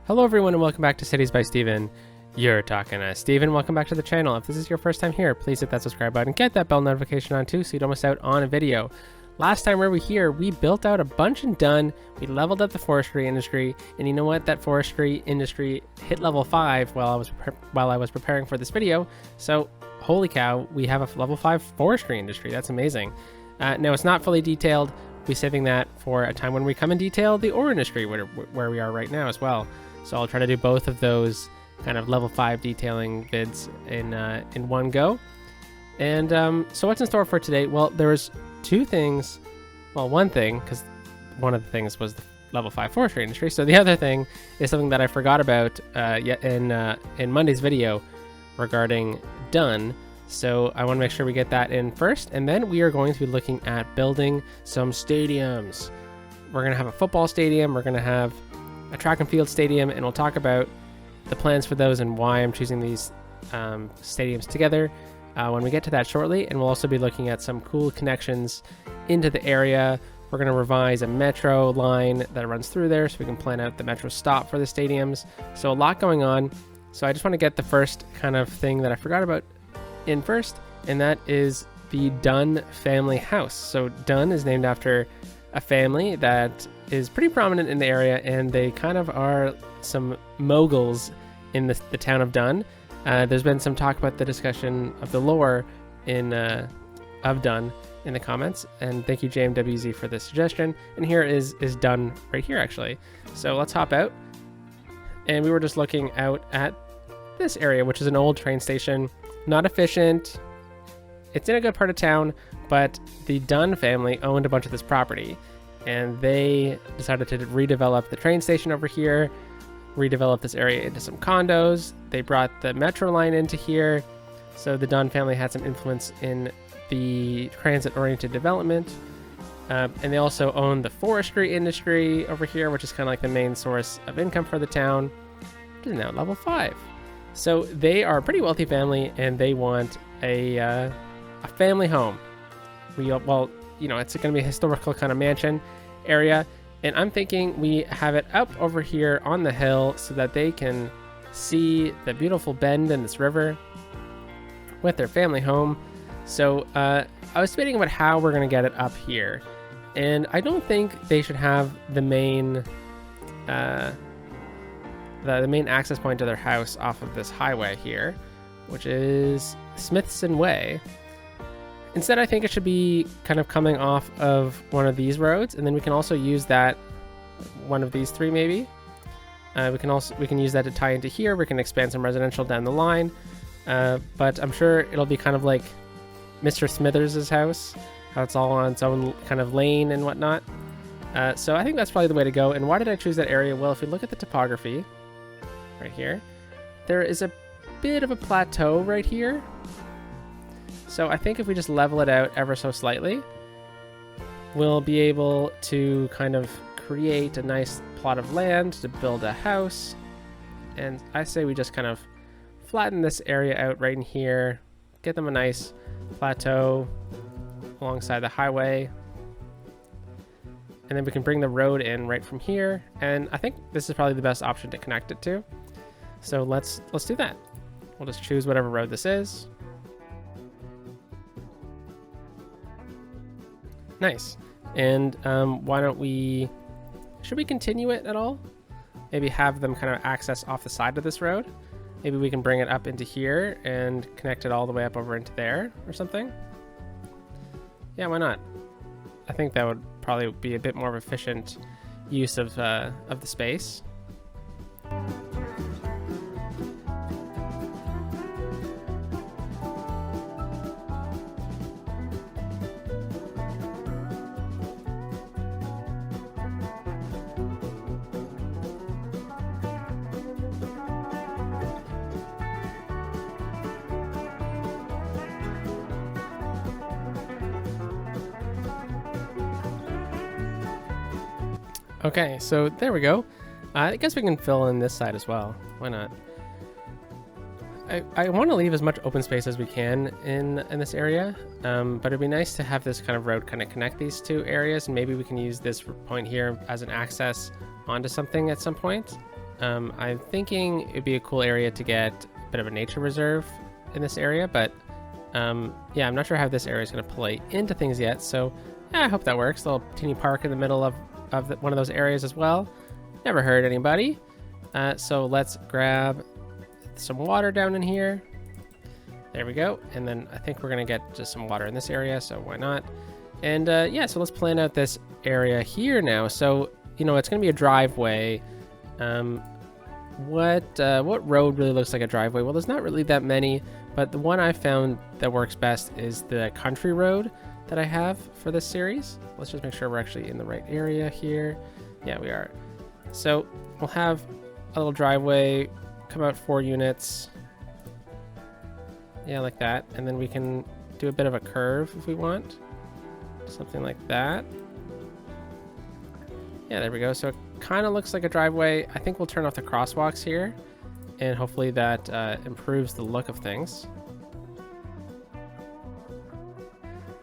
Hello everyone and welcome back to Cities by Steven. You're talking to Steven. Welcome back to the channel. If this is your first time here, please hit that subscribe button and get that bell notification on too so you don't miss out on a video. Last time we were here, we built out a bunch and done. We leveled up the forestry industry, and you know what? That forestry industry hit level 5 while I was preparing for this video. So, holy cow, we have a level 5 forestry industry. That's amazing. Now, it's not fully detailed. We'll be saving that for a time when we come and detail the ore industry, where we are right now as well. So I'll try to do both of those kind of level 5 detailing vids in one go. And so what's in store for today? Well, there was two things. Well, one thing, because one of the things was the level 5 forestry industry. So the other thing is something that I forgot about in Monday's video regarding done. So I want to make sure we get that in first. And then we are going to be looking at building some stadiums. We're going to have a football stadium. We're going to have a track and field stadium, and we'll talk about the plans for those and why I'm choosing these stadiums together when we get to that shortly. And we'll also be looking at some cool connections into the area. We're going to revise a metro line that runs through there so we can plan out the metro stop for the stadiums. So a lot going on. So I just want to get the first kind of thing that I forgot about in first, and that is the Dunn family house. So Dunn is named after a family that is pretty prominent in the area, and they kind of are some moguls in the town of Dunn. There's been some talk about the discussion of the lore of Dunn in the comments, and thank you JMWZ for this suggestion. And here is Dunn right here actually. So let's hop out, and we were just looking out at this area, which is an old train station. Not efficient. It's in a good part of town, but the Dunn family owned a bunch of this property, and they decided to redevelop the train station over here, redevelop this area into some condos. They brought the metro line into here, so the Dunn family had some influence in the transit-oriented development. And they also own the forestry industry over here, which is kind of like the main source of income for the town, which is now at level 5. So they are a pretty wealthy family, and they want a family home. Well, you know, it's going to be a historical kind of mansion area, and I'm thinking we have it up over here on the hill so that they can see the beautiful bend in this river with their family home. So I was debating about how we're going to get it up here, and I don't think they should have the main the main access point to their house off of this highway here, which is Smithson Way. Instead, I think it should be kind of coming off of one of these roads, and then we can also use that, one of these three maybe. We can use that to tie into here. We can expand some residential down the line, but I'm sure it'll be kind of like Mr. Smithers' house, how it's all on its own kind of lane and whatnot. So I think that's probably the way to go. And why did I choose that area? Well, if you look at the topography right here, there is a bit of a plateau right here. So I think if we just level it out ever so slightly, we'll be able to kind of create a nice plot of land to build a house. And I say we just kind of flatten this area out right in here, get them a nice plateau alongside the highway. And then we can bring the road in right from here. And I think this is probably the best option to connect it to. So let's do that. We'll just choose whatever road this is. Nice. And why don't should we continue it at all? Maybe have them kind of access off the side of this road. Maybe we can bring it up into here and connect it all the way up over into there or something. Yeah, why not? I think that would probably be a bit more efficient use of the space. Okay, so there we go. I guess we can fill in this side as well. Why not? I want to leave as much open space as we can in this area, but it'd be nice to have this kind of road kind of connect these two areas, and maybe we can use this point here as an access onto something at some point. I'm thinking it'd be a cool area to get a bit of a nature reserve in this area, but yeah, I'm not sure how this area is going to play into things yet. So yeah, I hope that works. A little teeny park in the middle of one of those areas as well. Never hurt anybody. So let's grab some water down in here. There we go. And then I think we're going to get just some water in this area, so why not? And yeah, so let's plan out this area here now. So, you know, it's going to be a driveway. What road really looks like a driveway? Well, there's not really that many, but the one I found that works best is the country road that I have for this series. Let's just make sure we're actually in the right area here. Yeah, we are. So we'll have a little driveway, come out 4 units. Yeah, like that. And then we can do a bit of a curve if we want. Something like that. Yeah, there we go. So it kind of looks like a driveway. I think we'll turn off the crosswalks here, and hopefully that improves the look of things.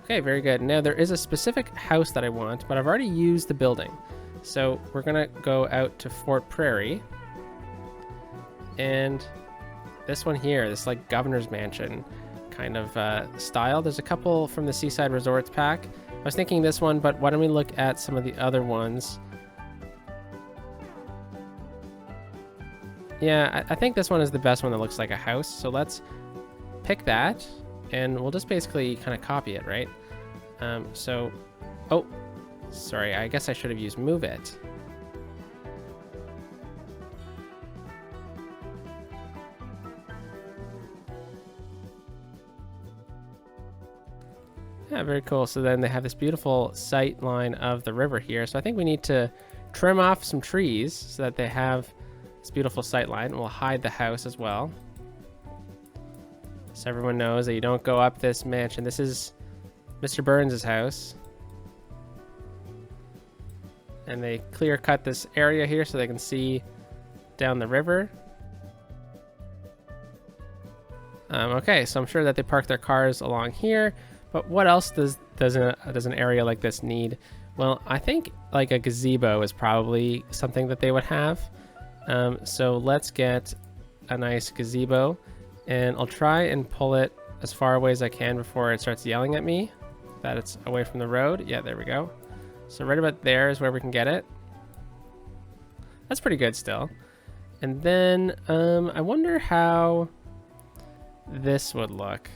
Okay, very good. Now there is a specific house that I want, but I've already used the building. So we're gonna go out to Fort Prairie. And this one here, this like governor's mansion kind of style. There's a couple from the Seaside Resorts pack. I was thinking this one, but why don't we look at some of the other ones? Yeah, I think this one is the best one that looks like a house. So let's pick that, and we'll just basically kind of copy it, right? So, oh, sorry, I guess I should have used move it. Yeah, very cool. So then they have this beautiful sight line of the river here. So I think we need to trim off some trees so that they have this beautiful sight line. We'll hide the house as well, so everyone knows that you don't go up this mansion. This is Mr. Burns' house. And they clear cut this area here so they can see down the river. Okay, so I'm sure that they park their cars along here. But what else does an area like this need? Well, I think like a gazebo is probably something that they would have. So let's get a nice gazebo, and I'll try and pull it as far away as I can before it starts yelling at me that it's away from the road. Yeah, there we go. So right about there is where we can get it. That's pretty good still. And then I wonder how this would look.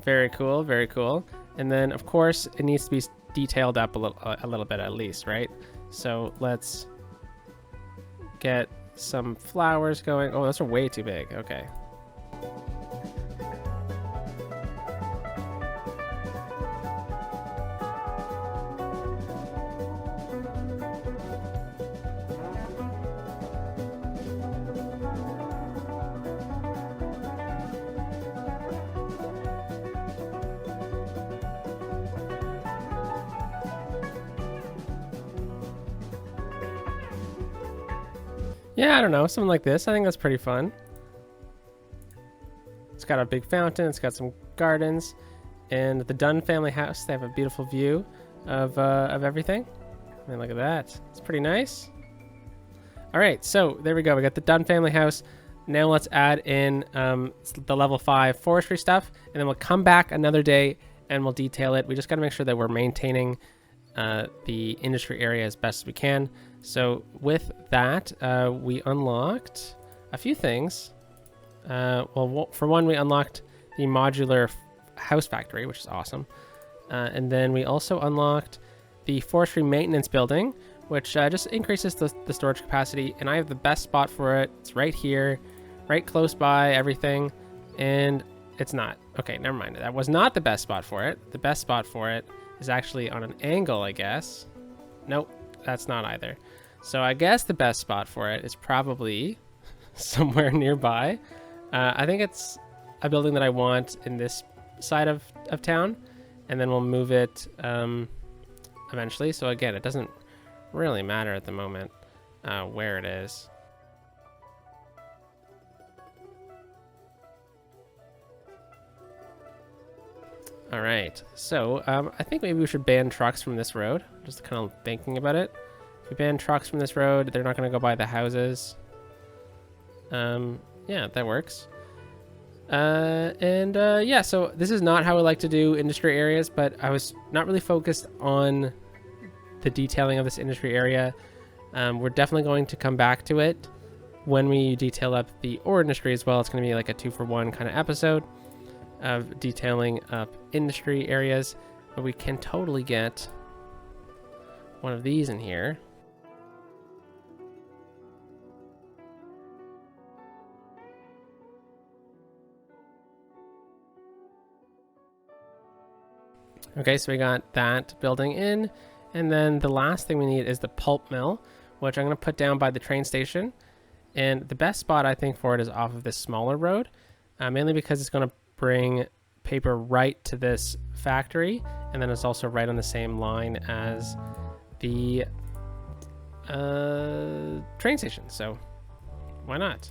Very cool, very cool. And then of course it needs to be detailed up a little bit at least, right? So let's get some flowers going. Oh, those are way too big. Okay. Yeah, I don't know, something like this. I think that's pretty fun. It's got a big fountain, it's got some gardens, and the Dunn family house, they have a beautiful view of everything. I mean, look at that. It's pretty nice. All right, so there we go. We got the Dunn family house. Now let's add in the level 5 forestry stuff, and then we'll come back another day and we'll detail it. We just got to make sure that we're maintaining the industry area as best as we can. So with that, we unlocked a few things. Well, for one, we unlocked the modular house factory, which is awesome. And then we also unlocked the forestry maintenance building, which just increases the storage capacity. And I have the best spot for it. It's right here, right close by everything. And it's not. Okay, never mind. That was not the best spot for it. The best spot for it is actually on an angle, I guess. Nope, that's not either. So I guess the best spot for it is probably somewhere nearby. I think it's a building that I want in this side of town, and then we'll move it eventually. So again, it doesn't really matter at the moment where it is. All right, so I think maybe we should ban trucks from this road. Just kind of thinking about it. If we ban trucks from this road, they're not going to go by the houses. Yeah, that works. Yeah, so this is not how I like to do industry areas, but I was not really focused on the detailing of this industry area. We're definitely going to come back to it when we detail up the ore industry as well. It's going to be like a 2-for-1 kind of episode of detailing up industry areas, but we can totally get one of these in here. Okay, so we got that building in, and then the last thing we need is the pulp mill, which I'm going to put down by the train station. And the best spot I think for it is off of this smaller road, mainly because it's going to bring paper right to this factory, and then it's also right on the same line as the train station, so why not?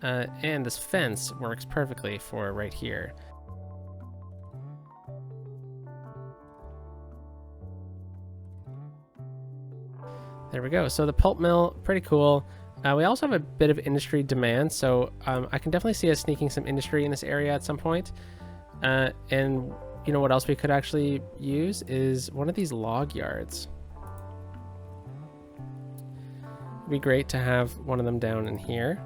And this fence works perfectly for right here. There we go. So the pulp mill, pretty cool. We also have a bit of industry demand, so I can definitely see us sneaking some industry in this area at some point. And you know what else we could actually use is one of these log yards. It'd be great to have one of them down in here,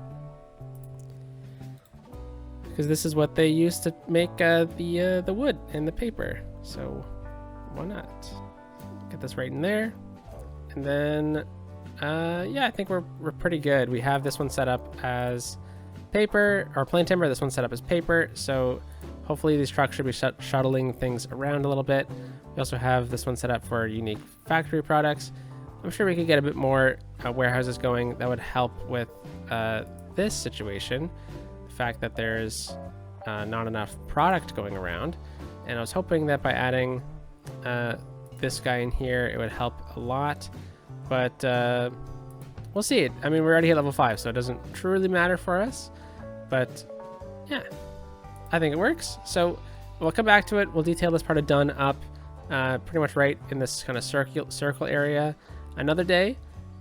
because this is what they use to make the wood and the paper. So why not get this right in there? And then yeah, I think we're pretty good. We have this one set up as paper, or plain timber. This one's set up as paper, so hopefully these trucks should be shuttling things around a little bit. We also have this one set up for unique factory products. I'm sure we could get a bit more warehouses going. That would help with this situation, the fact that there's not enough product going around. And I was hoping that by adding this guy in here, it would help a lot, but we'll see. I mean, we're already at level 5, so it doesn't truly matter for us, but yeah, I think it works. So we'll come back to it. We'll detail this part of done up pretty much right in this kind of circle area another day,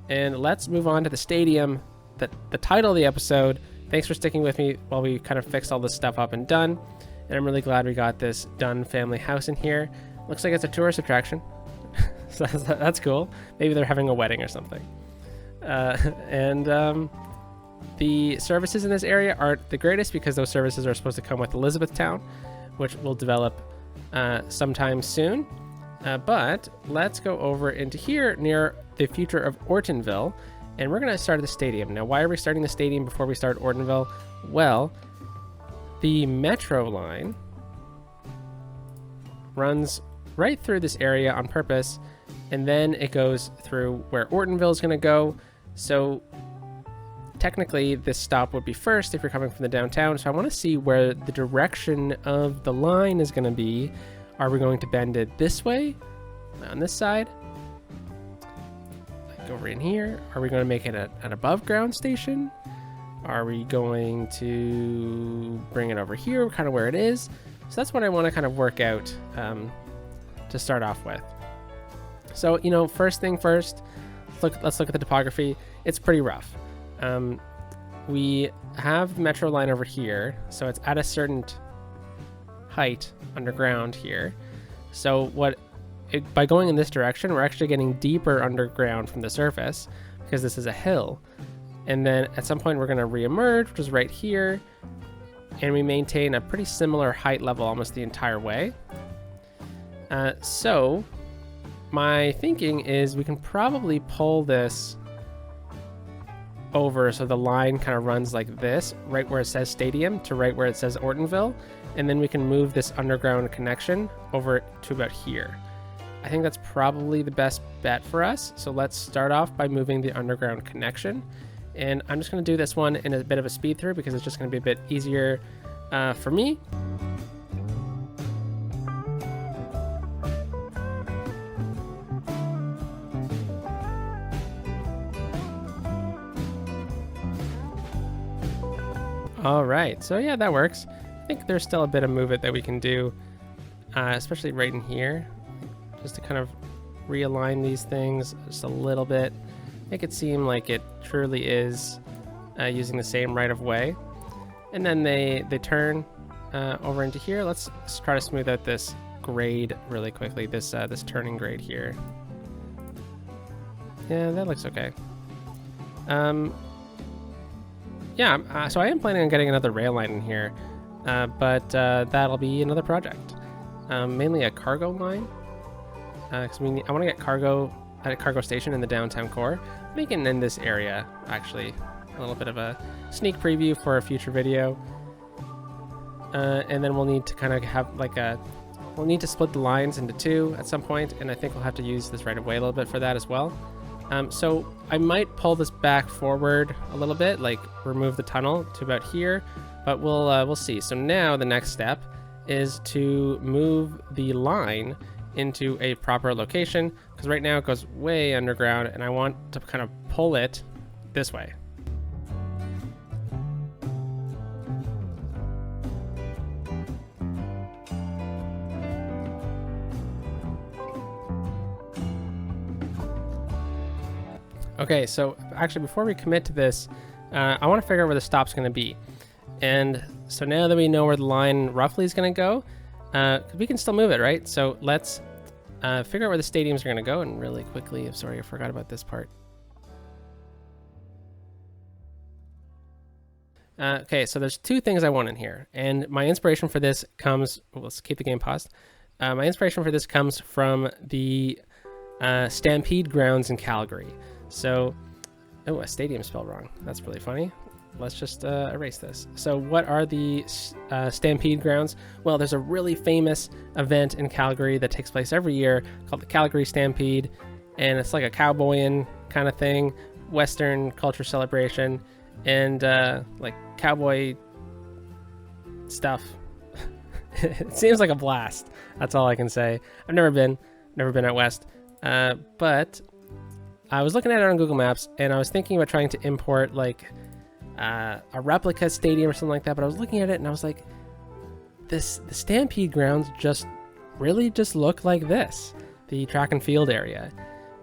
and let's move on to the stadium, the title of the episode. Thanks for sticking with me while we kind of fixed all this stuff up and done, and I'm really glad we got this Dunn family house in here. Looks like it's a tourist attraction. So that's cool. Maybe they're having a wedding or something. The services in this area aren't the greatest, because those services are supposed to come with Elizabethtown, which will develop sometime soon. But let's go over into here near the future of Ortonville, and we're going to start at the stadium. Now, why are we starting the stadium before we start Ortonville? Well, the metro line runs right through this area on purpose, and then it goes through where Ortonville is going to go. So technically this stop would be first if you're coming from the downtown. So I want to see where the direction of the line is going to be. Are we going to bend it this way on this side, like over in here? Are we going to make it an above ground station? Are we going to bring it over here, kind of where it is? So that's what I want to kind of work out to start off with. So, you know, first thing first, let's look at the topography. It's pretty rough. We have the metro line over here, so it's at a certain height underground here. So by going in this direction, we're actually getting deeper underground from the surface, because this is a hill. And then at some point we're going to re-emerge, which is right here, and we maintain a pretty similar height level almost the entire way. So my thinking is we can probably pull this over so the line kind of runs like this, right where it says stadium to right where it says Ortonville, and then we can move this underground connection over to about here. I think that's probably the best bet for us. So let's start off by moving the underground connection, and I'm just going to do this one in a bit of a speed through because it's just going to be a bit easier for me. All right, so yeah, that works. I think there's still a bit of move it that we can do especially right in here, just to kind of realign these things just a little bit, make it seem like it truly is using the same right of way. And then they turn over into here. Let's try to smooth out this grade really quickly, this turning grade here. Yeah, that looks okay. Yeah, so I am planning on getting another rail line in here, but that'll be another project. Mainly a cargo line, because I want to get cargo at a cargo station in the downtown core. Making in this area, actually, a little bit of a sneak preview for a future video. And then we'll need to kind of have like we'll need to split the lines into two at some point, and I think we'll have to use this right of way a little bit for that as well. So I might pull this back forward a little bit, like remove the tunnel to about here, but we'll see. So now the next step is to move the line into a proper location, because right now it goes way underground and I want to kind of pull it this way. Okay, so actually before we commit to this, I want to figure out where the stop's going to be. And so now that we know where the line roughly is going to go, we can still move it, right? So let's figure out where the stadiums are going to go. And really quickly, I'm sorry, I forgot about this part. Okay, so there's two things I want in here. And my inspiration for this comes, let's keep the game paused. My inspiration for this comes from the Stampede grounds in Calgary. So, oh, a stadium spelled wrong. That's really funny. Let's just erase this. So what are the Stampede grounds? Well, there's a really famous event in Calgary that takes place every year called the Calgary Stampede. And it's like a cowboying kind of thing, Western culture celebration, and like cowboy stuff. It seems like a blast. That's all I can say. I've never been out west. But I was looking at it on Google Maps, and I was thinking about trying to import like a replica stadium or something like that. But I was looking at it, and I was like, the Stampede grounds just look like this, the track and field area.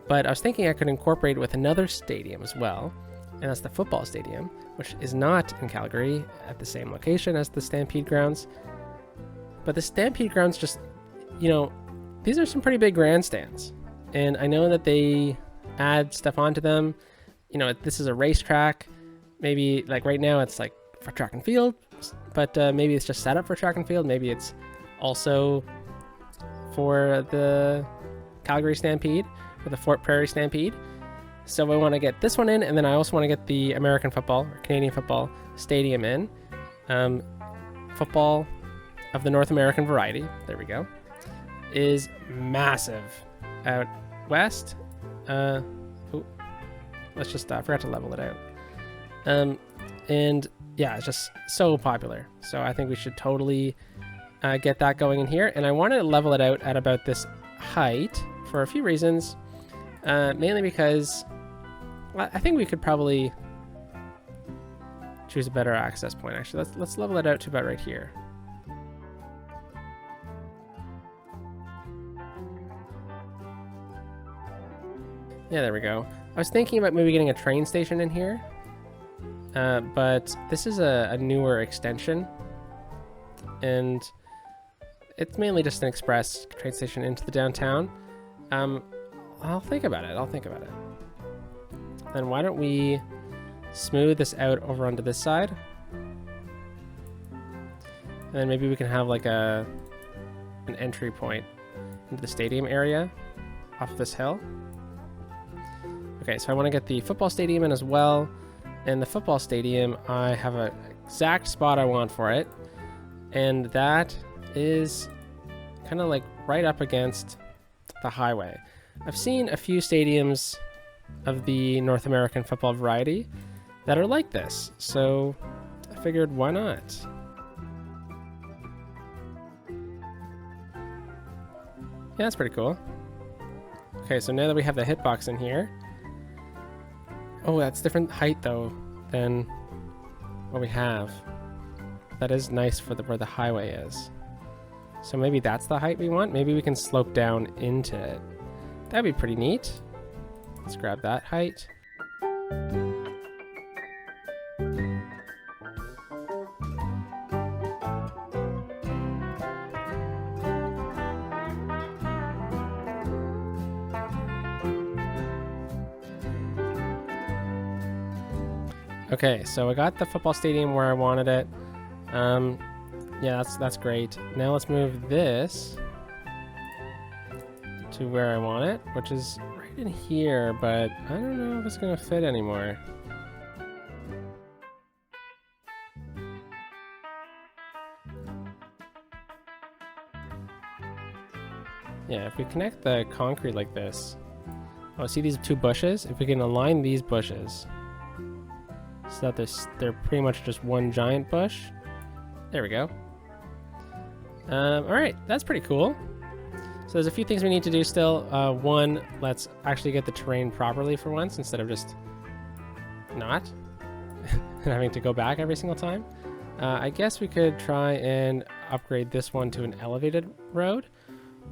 But I was thinking I could incorporate it with another stadium as well, and that's the football stadium, which is not in Calgary at the same location as the Stampede grounds. But the Stampede grounds just, you know, these are some pretty big grandstands, and I know that they add stuff onto them. You know, this is a racetrack. Maybe like right now it's like for track and field, but maybe it's just set up for track and field. Maybe it's also for the Calgary Stampede or the Prairie Stampede. So I want to get this one in, and then I also want to get the American football or Canadian football stadium in. Football of the North American variety, there we go, is massive out west. Let's just I forgot to level it out. And yeah, it's just so popular. So I think we should totally get that going in here. And I want to level it out at about this height for a few reasons. Mainly because I think we could probably choose a better access point. Actually, let's level it out to about right here. Yeah, there we go. I was thinking about maybe getting a train station in here, but this is a newer extension, and it's mainly just an express train station into the downtown. I'll think about it. Then why don't we smooth this out over onto this side, and then maybe we can have like an entry point into the stadium area off of this hill. Okay, so I want to get the football stadium in as well. And the football stadium, I have an exact spot I want for it. And that is kind of like right up against the highway. I've seen a few stadiums of the North American football variety that are like this. So I figured, why not? Yeah, that's pretty cool. Okay, so now that we have the hitbox in here, oh, that's different height though than what we have. That is nice for where the highway is. So maybe that's the height we want. Maybe we can slope down into it. That'd be pretty neat. Let's grab that height. Okay, so I got the football stadium where I wanted it. Yeah, that's great. Now let's move this to where I want it, which is right in here, but I don't know if it's gonna fit anymore. Yeah, if we connect the concrete like this, oh, see these two bushes? If we can align these bushes so that they're pretty much just one giant bush. There we go. Alright, that's pretty cool. So there's a few things we need to do still. One, let's actually get the terrain properly for once instead of just not and having to go back every single time. I guess we could try and upgrade this one to an elevated road,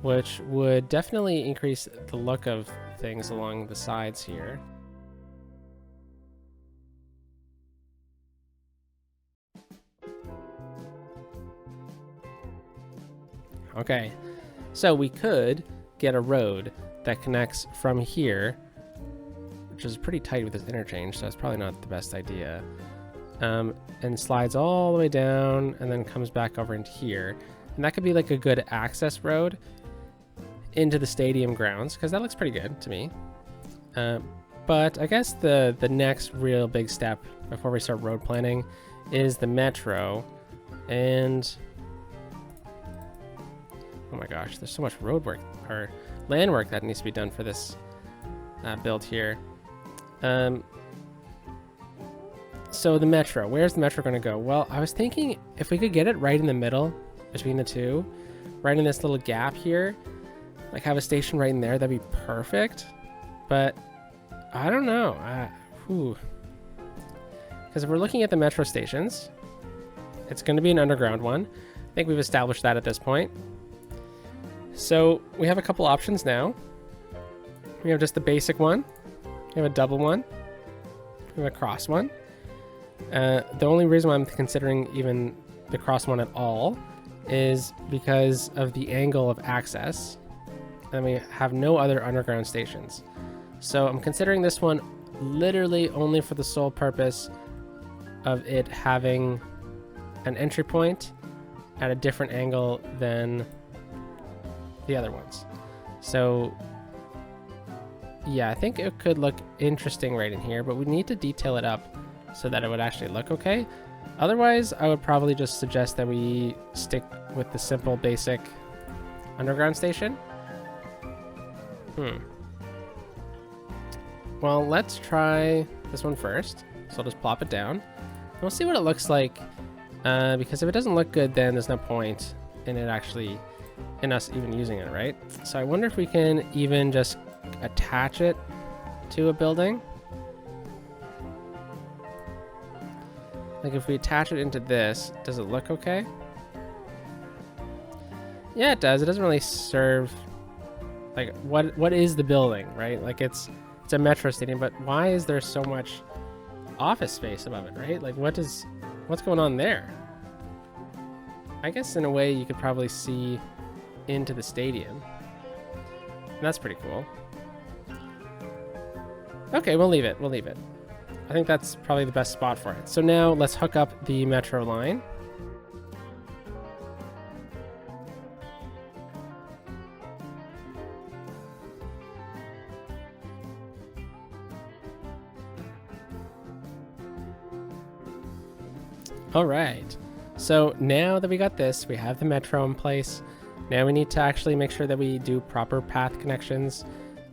which would definitely increase the look of things along the sides here. Okay, so we could get a road that connects from here, which is pretty tight with this interchange, so it's probably not the best idea, and slides all the way down and then comes back over into here. And that could be like a good access road into the stadium grounds, because that looks pretty good to me. But I guess the next real big step before we start road planning is the metro. And oh my gosh, there's so much road work or land work that needs to be done for this build here. So the metro, where's the metro going to go? Well, I was thinking if we could get it right in the middle between the two, right in this little gap here, like have a station right in there, that'd be perfect. But I don't know. Because if we're looking at the metro stations, it's going to be an underground one. I think we've established that at this point. So we have a couple options now. We have just the basic one. We have a double one. We have a cross one. The only reason why I'm considering even the cross one at all is because of the angle of access. And we have no other underground stations. So I'm considering this one literally only for the sole purpose of it having an entry point at a different angle than the other ones. So yeah, I think it could look interesting right in here, but we need to detail it up so that it would actually look okay. Otherwise, I would probably just suggest that we stick with the simple basic underground station. Well, let's try this one first. So I'll just plop it down. And we'll see what it looks like, because if it doesn't look good, then there's no point in it actually, in us even using it, right? So I wonder if we can even just attach it to a building. Like if we attach it into this, does it look okay? Yeah, it does. It doesn't really serve, like, what is the building, right? Like it's a metro stadium, but why is there so much office space above it, right? Like what's going on there? I guess in a way you could probably see into the stadium. And that's pretty cool. Okay, we'll leave it. We'll leave it. I think that's probably the best spot for it. So now let's hook up the metro line. All right. So now that we got this, we have the metro in place. Now we need to actually make sure that we do proper path connections,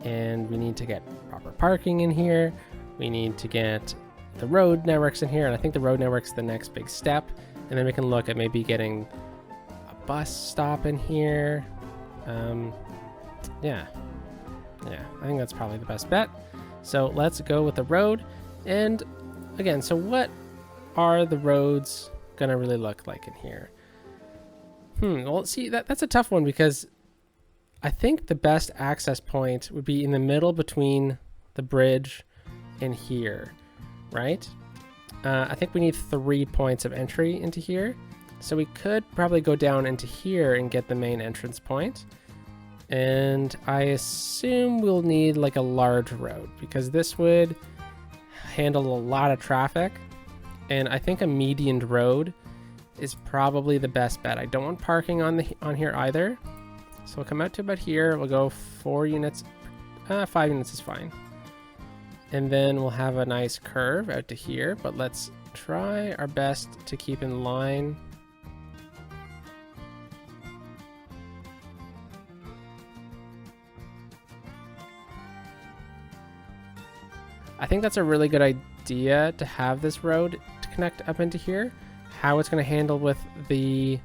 and we need to get proper parking in here. We need to get the road networks in here, and I think the road network's the next big step. And then we can look at maybe getting a bus stop in here. Yeah, I think that's probably the best bet. So let's go with the road. And again, so what are the roads gonna really look like in here? Well, see, that's a tough one because I think the best access point would be in the middle between the bridge and here, right? I think we need 3 points of entry into here. So we could probably go down into here and get the main entrance point. And I assume we'll need like a large road because this would handle a lot of traffic. And I think a medianed road is probably the best bet. I don't want parking on here either. So we'll come out to about here. We'll go 4 units. 5 units is fine. And then we'll have a nice curve out to here, but let's try our best to keep in line. I think that's a really good idea to have this road to connect up into here. How it's going to handle with the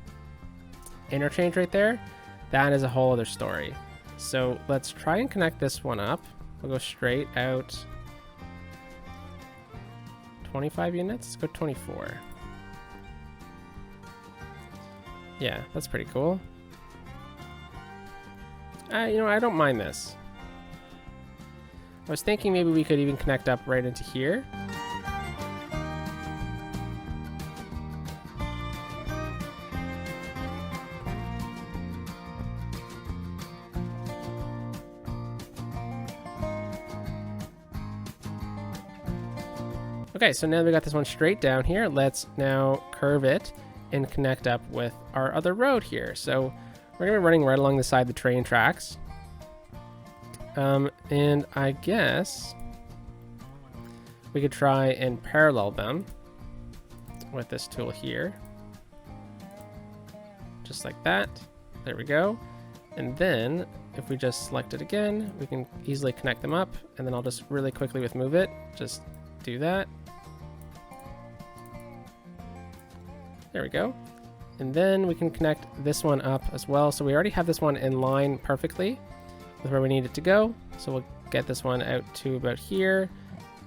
interchange right there, that is a whole other story. So let's try and connect this one up. We'll go straight out 25 units. Let's go 24. Yeah, that's pretty cool. You know, I don't mind this. I was thinking maybe we could even connect up right into here. Okay, so now we got this one straight down here. Let's now curve it and connect up with our other road here. So we're gonna be running right along the side of the train tracks. And I guess we could try and parallel them with this tool here. Just like that. There we go. And then if we just select it again, we can easily connect them up. And then I'll just really quickly with move it, just do that. There we go. And then we can connect this one up as well. So we already have this one in line perfectly with where we need it to go. So we'll get this one out to about here.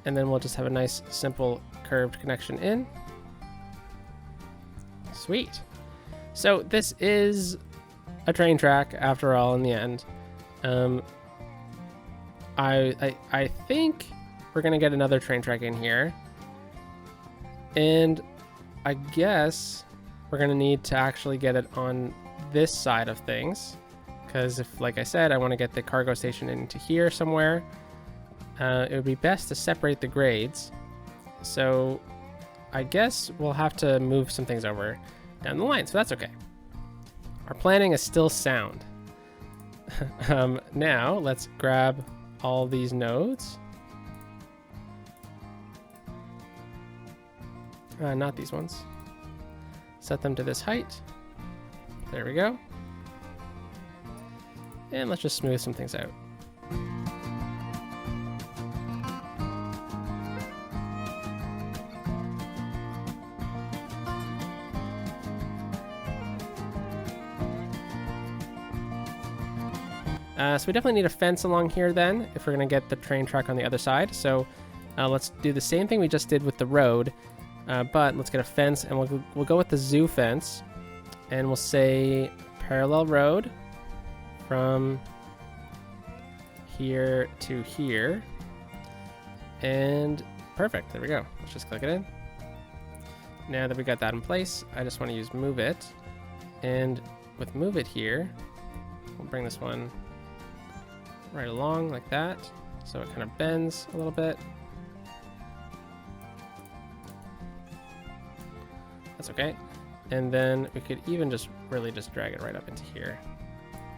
And then we'll just have a nice simple curved connection in. Sweet. So this is a train track after all in the end. I think we're gonna get another train track in here. And I guess we're gonna need to actually get it on this side of things, because if, like I said, I want to get the cargo station into here somewhere, it would be best to separate the grades. So I guess we'll have to move some things over down the line, so that's okay. Our planning is still sound. Now let's grab all these nodes. Not these ones. Set them to this height. There we go. And let's just smooth some things out. So we definitely need a fence along here then, if we're gonna get the train track on the other side. So let's do the same thing we just did with the road. But let's get a fence, and we'll go with the zoo fence, and we'll say parallel road from here to here, and perfect. There we go. Let's just click it in. Now that we got that in place, I just want to use move it, and with move it here, we'll bring this one right along like that, so it kind of bends a little bit. That's okay. And then we could even just really just drag it right up into here.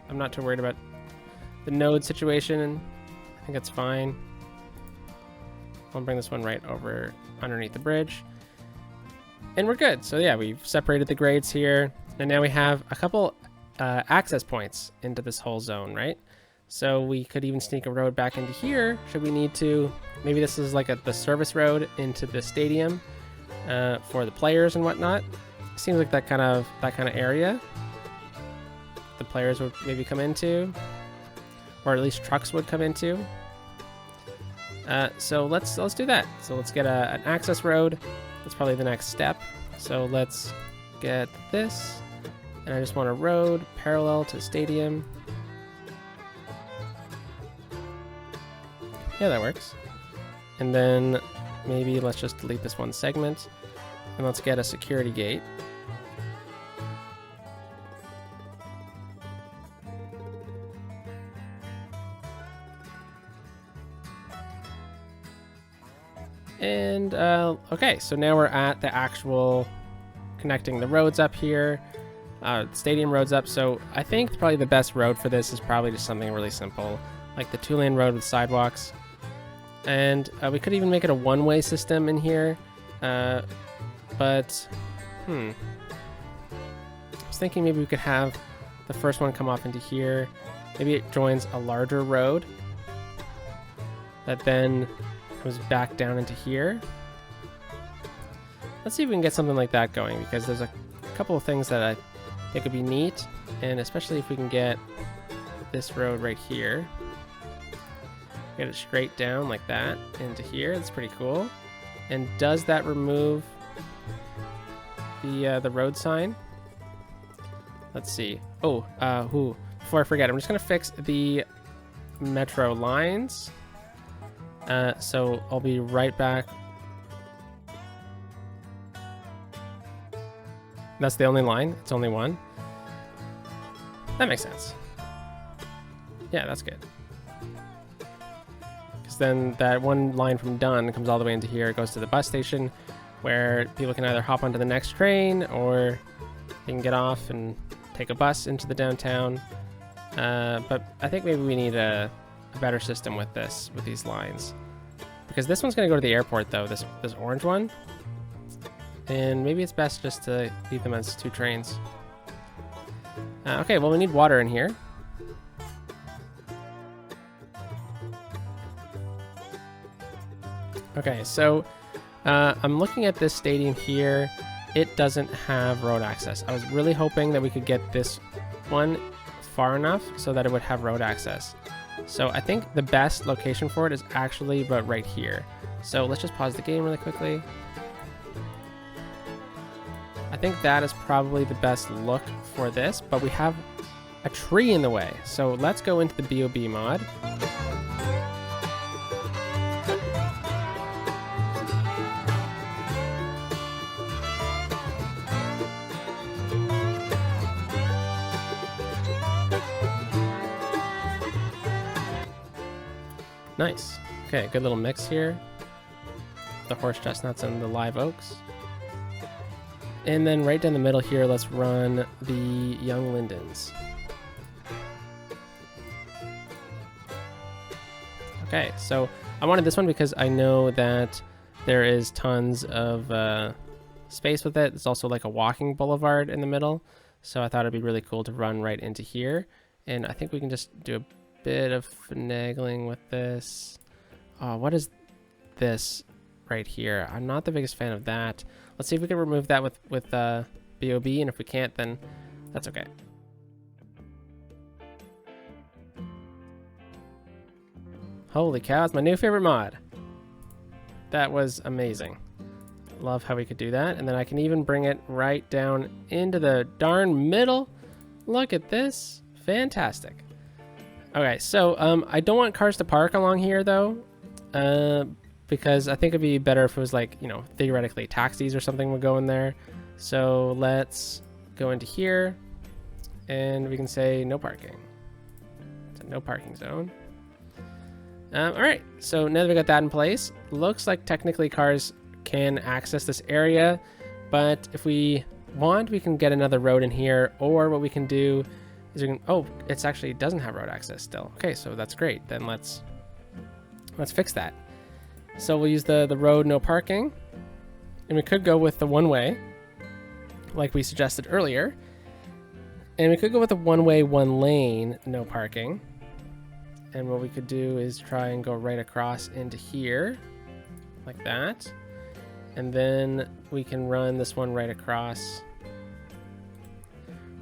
I'm not too worried about the node situation. I think it's fine. I'll bring this one right over underneath the bridge. And we're good. So yeah, we've separated the grades here. And now we have a couple access points into this whole zone, right? So we could even sneak a road back into here should we need to. Maybe this is like the service road into the stadium. For the players and whatnot. Seems like that kind of area the players would maybe come into, or at least trucks would come into. So let's do that. So let's get an access road. That's probably the next step. So let's get this And I just want a road parallel to the stadium. Yeah, that works. And then maybe let's just delete this one segment and let's get a security gate. And okay, so now we're at the actual connecting the roads up here, stadium roads up. So I think probably the best road for this is probably just something really simple, like the 2-lane road with sidewalks. And we could even make it a one-way system in here, but I was thinking maybe we could have the first one come off into here. Maybe it joins a larger road that then goes back down into here. Let's see if we can get something like that going, because there's a couple of things that I think would be neat, and especially if we can get this road right here. Get it straight down like that into here. That's pretty cool. And does that remove the road sign? Let's see. Oh, before I forget, I'm just gonna fix the metro lines. So I'll be right back. That's the only line. It's only one. That makes sense. Yeah, that's good. Then that one line from Dunn comes all the way into here. It goes to the bus station where people can either hop onto the next train or they can get off and take a bus into the downtown. But I think maybe we need a better system with these lines, because this one's going to go to the airport though, this orange one. And maybe it's best just to leave them as 2 trains. Okay, well, we need water in here. Okay, so I'm looking at this stadium here. It doesn't have road access. I was really hoping that we could get this one far enough so that it would have road access. So I think the best location for it is actually about right here. So let's just pause the game really quickly. I think that is probably the best look for this, but we have a tree in the way. So let's go into the BOB mod. Nice. Okay, good little mix here. The horse chestnuts and the live oaks. And then right down the middle here, let's run the young lindens. Okay, so I wanted this one because I know that there is tons of space with it. It's also like a walking boulevard in the middle. So I thought it'd be really cool to run right into here. And I think we can just do a bit of finagling with this. Oh, what is this right here? I'm not the biggest fan of that. Let's see if we can remove that with BOB, and if we can't, then that's okay. Holy cow, it's my new favorite mod. That was amazing. Love how we could do that. And then I can even bring it right down into the darn middle. Look at this. Fantastic. Okay, so I don't want cars to park along here though, because I think it'd be better if it was like, you know, theoretically taxis or something would go in there. So let's go into here and we can say no parking. It's a no parking zone. All right, so now that we got that in place, looks like technically cars can access this area, but if we want, we can get another road in here, or what we can do is we can, oh, it's actually doesn't have road access still. Okay, so that's great. Then let's fix that. So we'll use the road no parking, and we could go with the one-way, like we suggested earlier, and we could go with the one-way, one-lane no parking. And what we could do is try and go right across into here, like that. And then we can run this one right across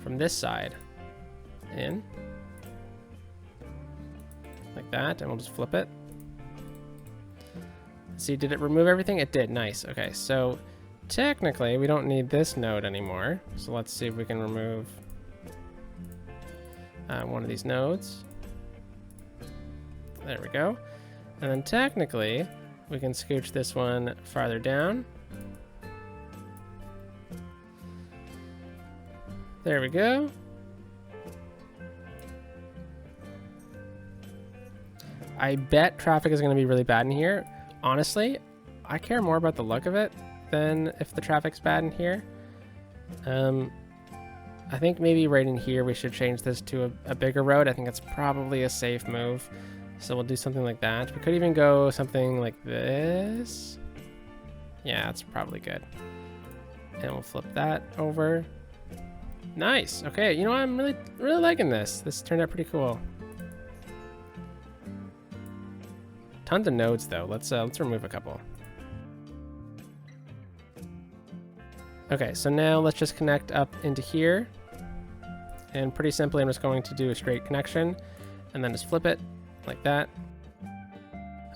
from this side in, like that, and we'll just flip it. See, did it remove everything? It did. Nice. Okay, so technically we don't need this node anymore. So let's see if we can remove one of these nodes. There we go. And then technically, we can scooch this one farther down. There we go. I bet traffic is going to be really bad in here. Honestly, I care more about the look of it than if the traffic's bad in here. I think maybe right in here we should change this to a bigger road. I think it's probably a safe move. So we'll do something like that. We could even go something like this. Yeah, that's probably good. And we'll flip that over. Nice. Okay, you know what? I'm really liking this. This turned out pretty cool. Tons of nodes though. Let's remove a couple. Okay, so now let's just connect up into here. And pretty simply, I'm just going to do a straight connection and then just flip it like that.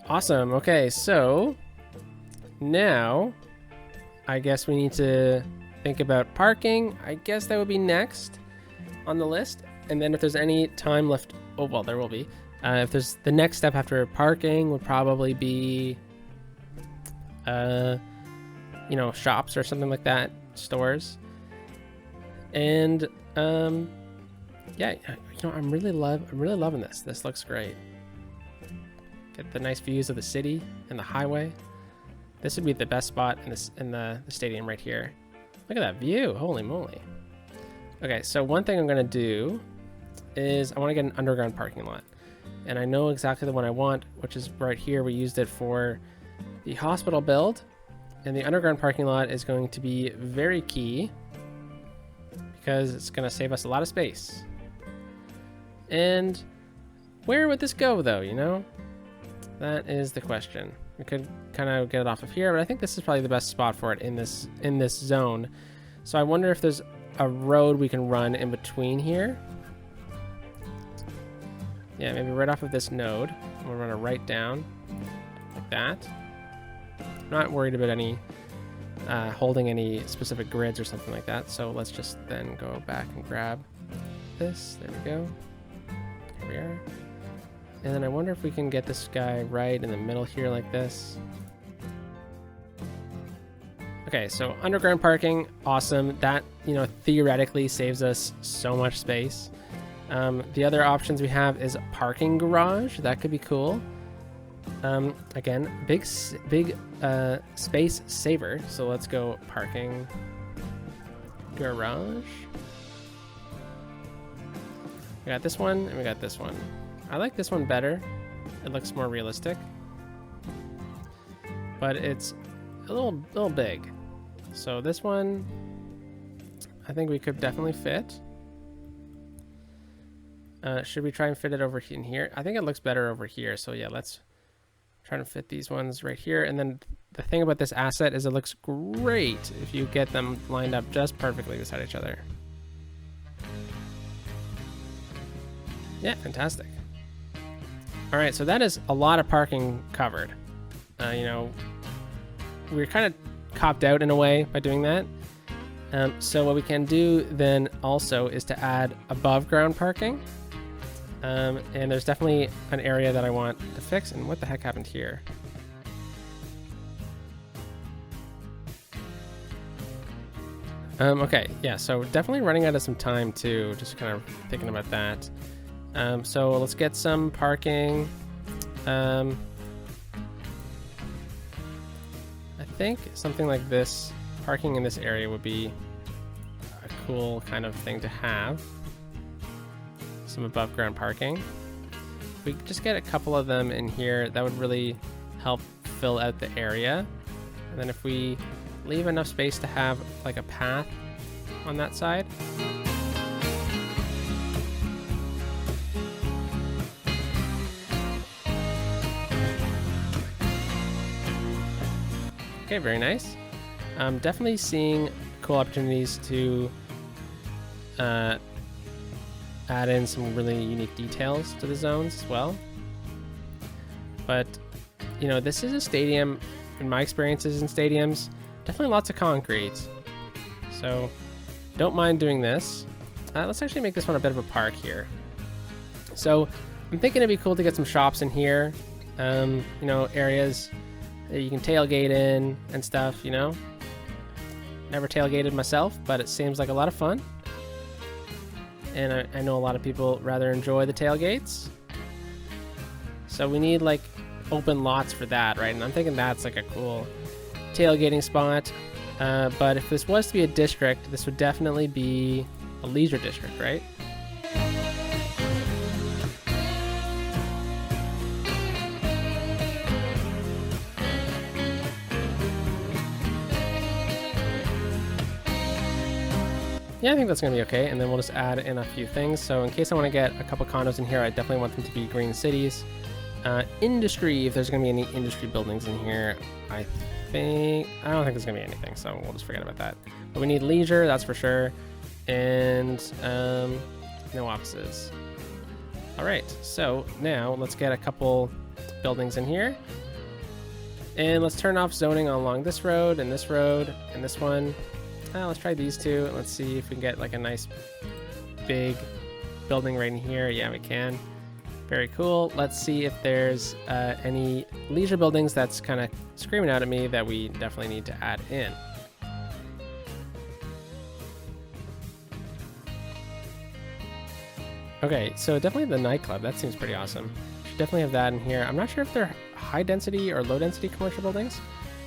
Awesome. Okay, so now I guess we need to think about parking. I guess that would be next on the list. And then if there's any time left, oh, well, there will be. If there's the next step after parking would probably be, you know, shops or something like that, stores. And yeah, you know, I'm really loving this. This looks great. Get the nice views of the city and the highway. This would be the best spot in the stadium right here. Look at that view. Holy moly. Okay, so one thing I'm gonna do is I want to get an underground parking lot. And I know exactly the one I want, which is right here. We used it for the hospital build. And the underground parking lot is going to be very key because it's going to save us a lot of space. And where would this go though, you know? That is the question. We could kind of get it off of here, but I think this is probably the best spot for it in this zone. So I wonder if there's a road we can run in between here. Yeah, maybe right off of this node. We'll run it right down like that. I'm not worried about any holding any specific grids or something like that. So let's just then go back and grab this. There we go. Here we are. And then I wonder if we can get this guy right in the middle here like this. Okay, so underground parking, awesome. That, you know, theoretically saves us so much space. The other options we have is a parking garage. That could be cool. Again, big space saver. So let's go parking garage. We got this one and we got this one. I like this one better. It looks more realistic, but it's a little big. So this one, I think we could definitely fit. Should we try and fit it over in here? I think it looks better over here. So yeah, let's try to fit these ones right here. And then the thing about this asset is it looks great if you get them lined up just perfectly beside each other. Yeah, fantastic. All right, so that is a lot of parking covered. You know, we're kind of copped out in a way by doing that. So what we can do then also is to add above ground parking. And there's definitely an area that I want to fix. And what the heck happened here? Okay, yeah, so definitely running out of some time too, just kind of thinking about that. So let's get some parking. I think something like this, parking in this area would be a cool kind of thing to have. Some above ground parking. If we just get a couple of them in here, that would really help fill out the area. And then if we leave enough space to have like a path on that side. Okay, very nice. Definitely seeing cool opportunities to add in some really unique details to the zones as well. But, you know, this is a stadium. In my experiences in stadiums, definitely lots of concrete. So don't mind doing this. Let's actually make this one a bit of a park here. So I'm thinking it'd be cool to get some shops in here. You know, areas that you can tailgate in and stuff, you know. Never tailgated myself, but it seems like a lot of fun. And I know a lot of people rather enjoy the tailgates. So we need like open lots for that, right? And I'm thinking that's like a cool tailgating spot. But if this was to be a district, this would definitely be a leisure district, right? Yeah, I think that's gonna be okay. And then we'll just add in a few things. So in case I want to get a couple condos in here, I definitely want them to be green cities. Industry, if there's gonna be any industry buildings in here, I don't think there's gonna be anything, so we'll just forget about that. But we need leisure, that's for sure. And no offices. All right, so now let's get a couple buildings in here. And let's turn off zoning along this road and this one. Let's try these two. Let's see if we can get like a nice big building right in here. Yeah, we can. Very cool. Let's see if there's any leisure buildings that's kind of screaming out at me that we definitely need to add in. Okay, so definitely the nightclub. That seems pretty awesome. Should definitely have that in here. I'm not sure if they're high density or low density commercial buildings.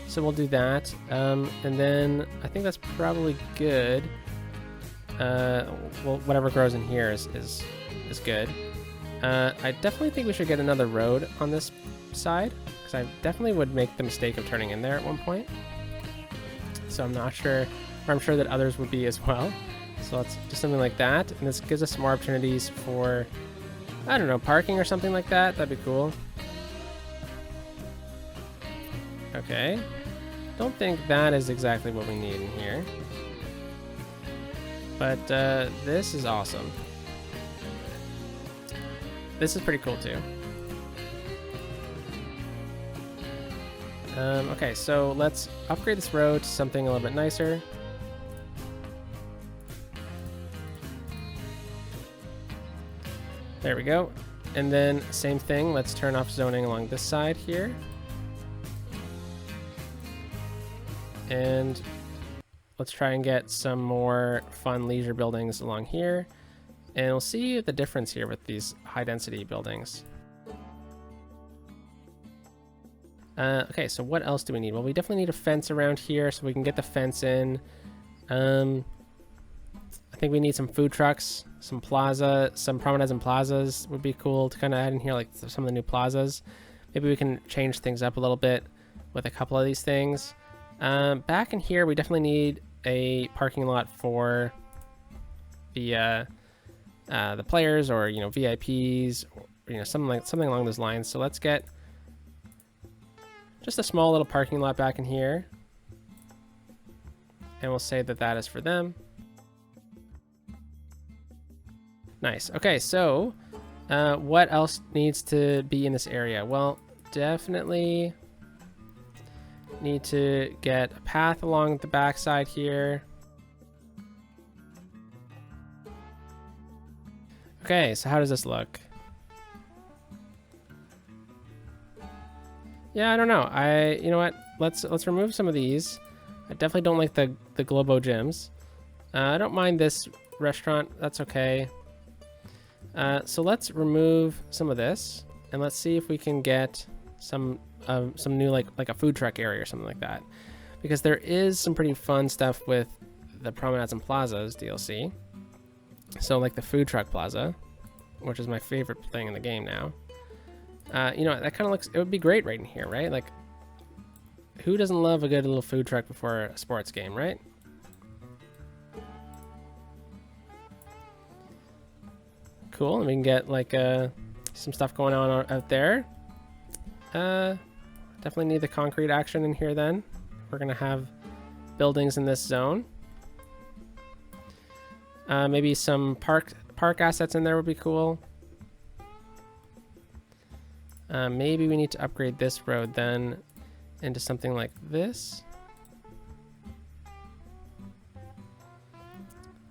So we'll do that, and then I think that's probably good. Well, whatever grows in here is good. I definitely think we should get another road on this side, because I definitely would make the mistake of turning in there at one point. So I'm not sure, or I'm sure that others would be as well. So let's do something like that, and this gives us some more opportunities for, I don't know, parking or something like that. That'd be cool. Okay, don't think that is exactly what we need in here, but this is awesome. This is pretty cool too. Okay, so let's upgrade this road to something a little bit nicer. There we go. And then same thing, let's turn off zoning along this side here. And let's try and get some more fun leisure buildings along here. And we'll see the difference here with these high density buildings. Okay, so what else do we need? Well, we definitely need a fence around here so we can get the fence in. I think we need some food trucks, some promenades and plazas would be cool to kind of add in here, like some of the new plazas. Maybe we can change things up a little bit with a couple of these things. Back in here, we definitely need a parking lot for the players, or you know, VIPs, or you know, something along those lines. So let's get just a small little parking lot back in here, and we'll say that that is for them. Nice. Okay, so what else needs to be in this area? Well, definitely need to get a path along the backside here. Okay, so how does this look? Yeah, I don't know. You know what? Let's remove some of these. I definitely don't like the Globo gyms. I don't mind this restaurant. That's okay. So let's remove some of this, and let's see if we can get some new like a food truck area or something like that, because there is some pretty fun stuff with the promenades and plazas DLC. So like the food truck plaza, which is my favorite thing in the game now. You know, that kind of looks, it would be great right in here, right? Like, who doesn't love a good little food truck before a sports game, right? Cool, and we can get like some stuff going on out there. Definitely need the concrete action in here then. We're gonna have buildings in this zone. Maybe some park assets in there would be cool. Maybe we need to upgrade this road then into something like this.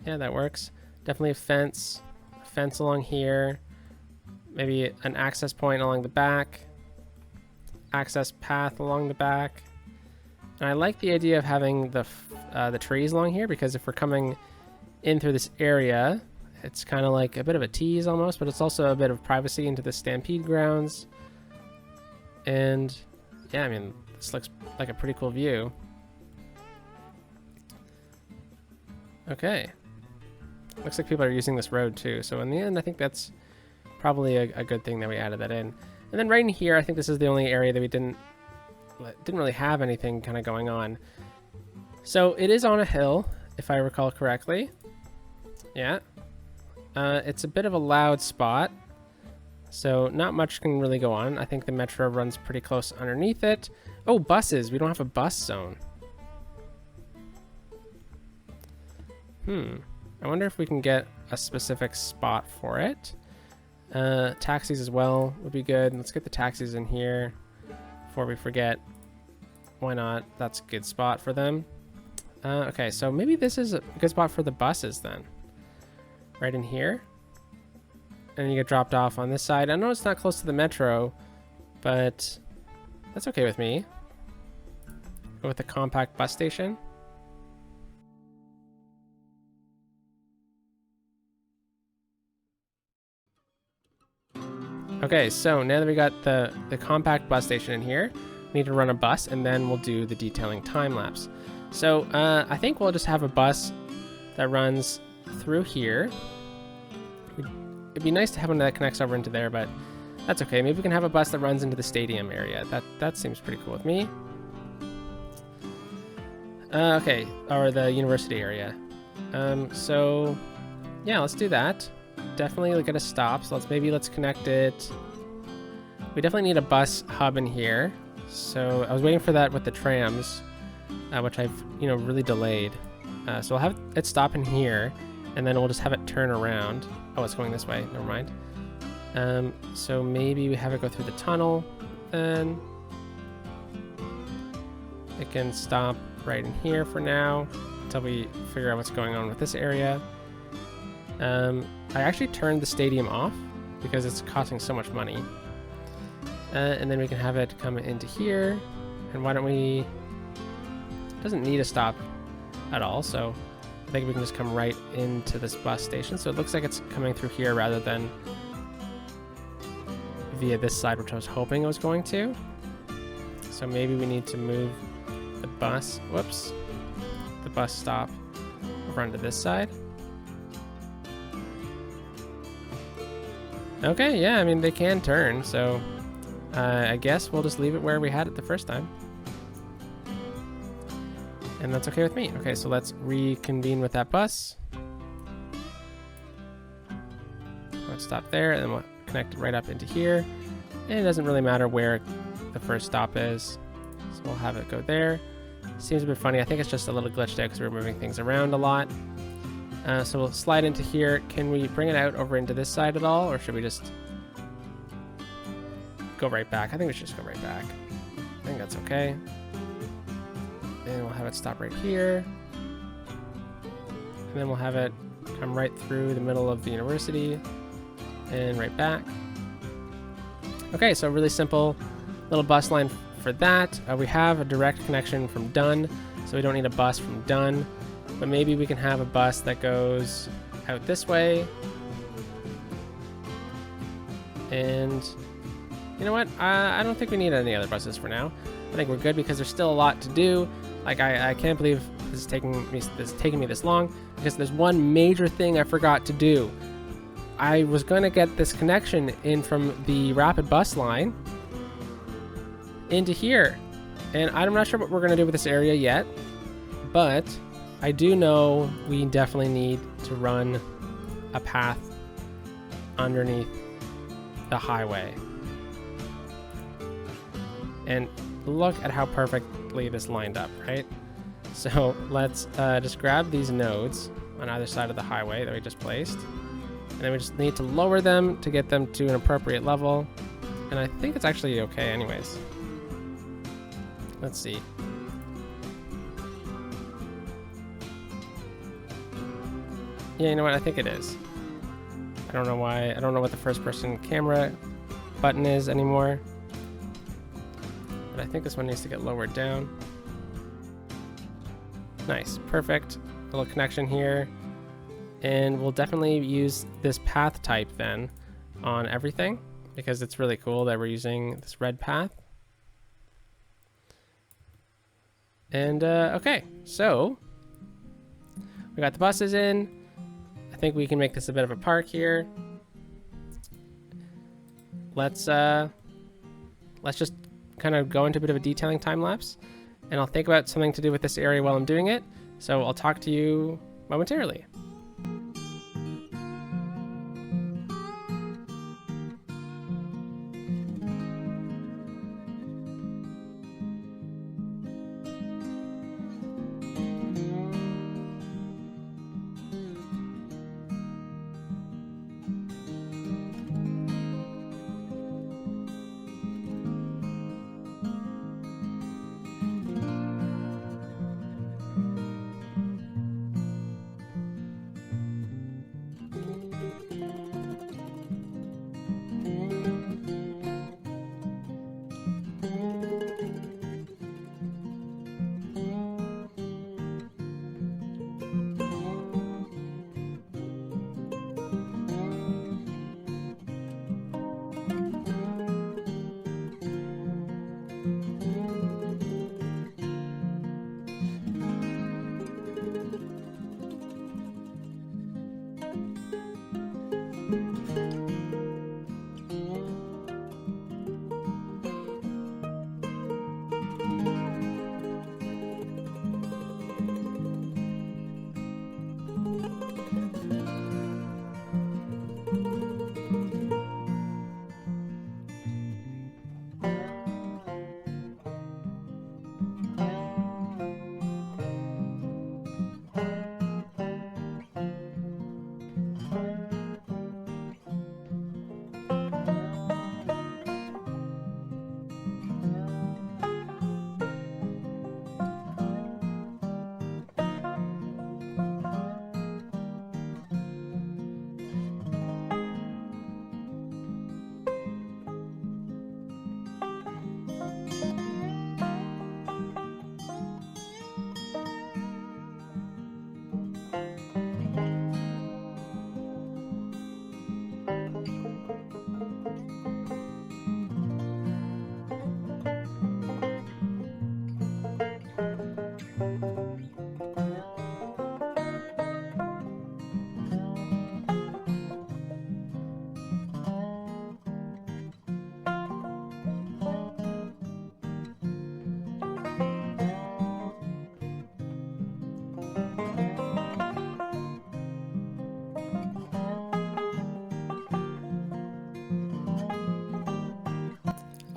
Yeah, that works. Definitely a fence along here. Maybe an access point along the back, access path along the back. And I like the idea of having the trees along here, because if we're coming in through this area, it's kind of like a bit of a tease almost, but it's also a bit of privacy into the Stampede grounds. And yeah, I mean, this looks like a pretty cool view. Okay. Looks like people are using this road too. So in the end, I think that's probably a good thing that we added that in. And then right in here, I think this is the only area that we didn't really have anything kind of going on. So it is on a hill, if I recall correctly. Yeah. It's a bit of a loud spot, so not much can really go on. I think the metro runs pretty close underneath it. Oh, buses. We don't have a bus zone. I wonder if we can get a specific spot for it. Taxis as well would be good. Let's get the taxis in here before we forget. Why not? That's a good spot for them. Okay, so maybe this is a good spot for the buses then. Right in here. And you get dropped off on this side. I know it's not close to the metro, but that's okay with me. Go with the compact bus station. Okay, so now that we got the compact bus station in here, we need to run a bus, and then we'll do the detailing time lapse. So I think we'll just have a bus that runs through here. It'd be nice to have one that connects over into there, but that's okay. Maybe we can have a bus that runs into the stadium area. That seems pretty cool with me. Okay, or the university area. So yeah, let's do that. Definitely get a stop. So let's connect it. We definitely need a bus hub in here. So I was waiting for that with the trams, which I've really delayed. So we'll have it stop in here, and then we'll just have it turn around. Oh, it's going this way. Never mind. So maybe we have it go through the tunnel. Then it can stop right in here for now until we figure out what's going on with this area. I actually turned the stadium off because it's costing so much money. And then we can have it come into here. And why don't we... It doesn't need a stop at all, so I think we can just come right into this bus station. So it looks like it's coming through here rather than via this side, which I was hoping it was going to. So maybe we need to move the bus, the bus stop over onto this side. Okay, yeah, I mean, they can turn, so I guess we'll just leave it where we had it the first time. And that's okay with me. Okay, so let's reconvene with that bus. Let's stop there, and then we'll connect it right up into here. And it doesn't really matter where the first stop is, so we'll have it go there. Seems a bit funny. I think it's just a little glitched out because we're moving things around a lot. So we'll slide into here. Can we bring it out over into this side at all, or should we just go right back? I think we should just go right back. I think that's okay. And we'll have it stop right here. And then we'll have it come right through the middle of the university and right back. Okay, so really simple little bus line for that. We have a direct connection from Dunn, so we don't need a bus from Dunn. But maybe we can have a bus that goes out this way. And you know what? I don't think we need any other buses for now. I think we're good because there's still a lot to do. Like, I can't believe this is taking me this long, because there's one major thing I forgot to do. I was going to get this connection in from the rapid bus line into here. And I'm not sure what we're going to do with this area yet, but I do know we definitely need to run a path underneath the highway. And look at how perfectly this lined up, right? So let's just grab these nodes on either side of the highway that we just placed. And then we just need to lower them to get them to an appropriate level. And I think it's actually okay anyways. Let's see. Yeah, you know what? I think it is. don't know why. I don't know what the first person camera button is anymore. But I think this one needs to get lowered down. Nice, perfect. Little connection here. And we'll definitely use this path type then on everything, because it's really cool that we're using this red path. And okay, so we got the buses in. I think we can make this a bit of a park here. Let's just kind of go into a bit of a detailing time lapse, and I'll think about something to do with this area while I'm doing it. So I'll talk to you momentarily.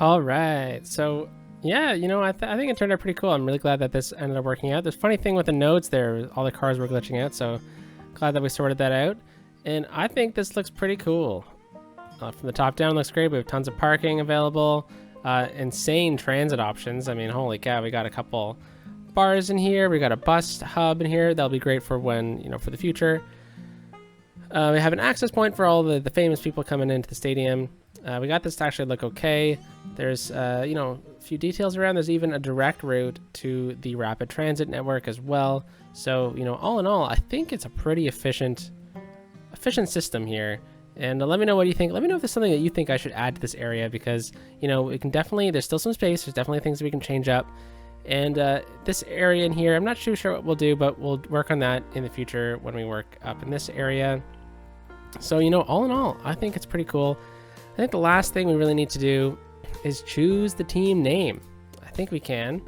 All right, so yeah, you know, I think it turned out pretty cool. I'm really glad that this ended up working out. There's a funny thing with the nodes there, all the cars were glitching out, so glad that we sorted that out. And I think this looks pretty cool. From the top down, looks great. We have tons of parking available, insane transit options. I mean, holy cow, we got a couple bars in here. We got a bus hub in here. That'll be great for when, you know, for the future. We have an access point for all the famous people coming into the stadium. We got this to actually look okay. There's, you know, a few details around. There's even a direct route to the rapid transit network as well. So, you know, all in all, I think it's a pretty efficient system here. And let me know what you think. Let me know if there's something that you think I should add to this area, because, you know, we can definitely, there's still some space. There's definitely things that we can change up. And this area in here, I'm not too sure what we'll do, but we'll work on that in the future when we work up in this area. So, you know, all in all, I think it's pretty cool. I think the last thing we really need to do is choose the team name. I think we can.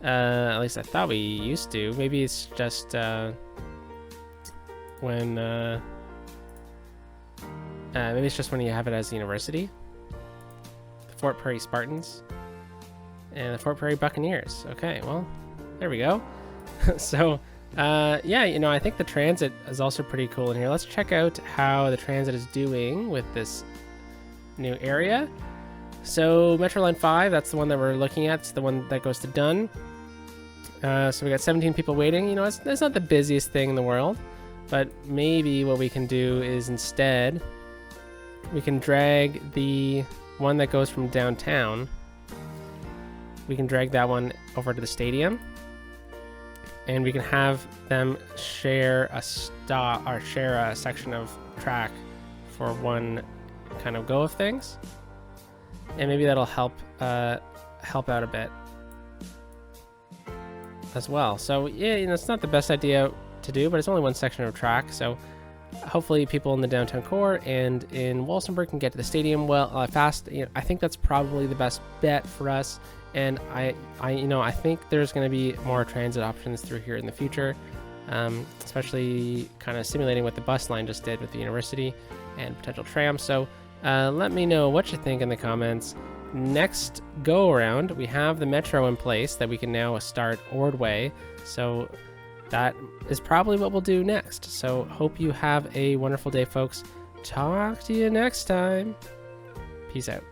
At least I thought we used to. Maybe it's just when maybe it's just when you have it as the university. The Fort Prairie Spartans and the Fort Prairie Buccaneers. Okay, well, there we go. So yeah, you know, I think the transit is also pretty cool in here. Let's check out how the transit is doing with this new area. So Metro Line 5, that's the one that we're looking at. It's the one that goes to Dunn. So we got 17 people waiting. You know, it's not the busiest thing in the world, but maybe what we can do is instead we can drag the one that goes from downtown. We can drag that one over to the stadium, and we can have them share a section of track for one kind of go of things, and maybe that'll help out a bit as well. So yeah, it's not the best idea to do, but it's only one section of track, so hopefully people in the downtown core and in Walsenburg can get to the stadium fast. I think that's probably the best bet for us, and I think there's going to be more transit options through here in the future, especially kind of simulating what the bus line just did with the university and potential trams. So let me know what you think in the comments. Next go around, we have the metro in place that we can now start Ordway, so that is probably what we'll do next. So hope you have a wonderful day, folks. Talk to you next time. Peace out.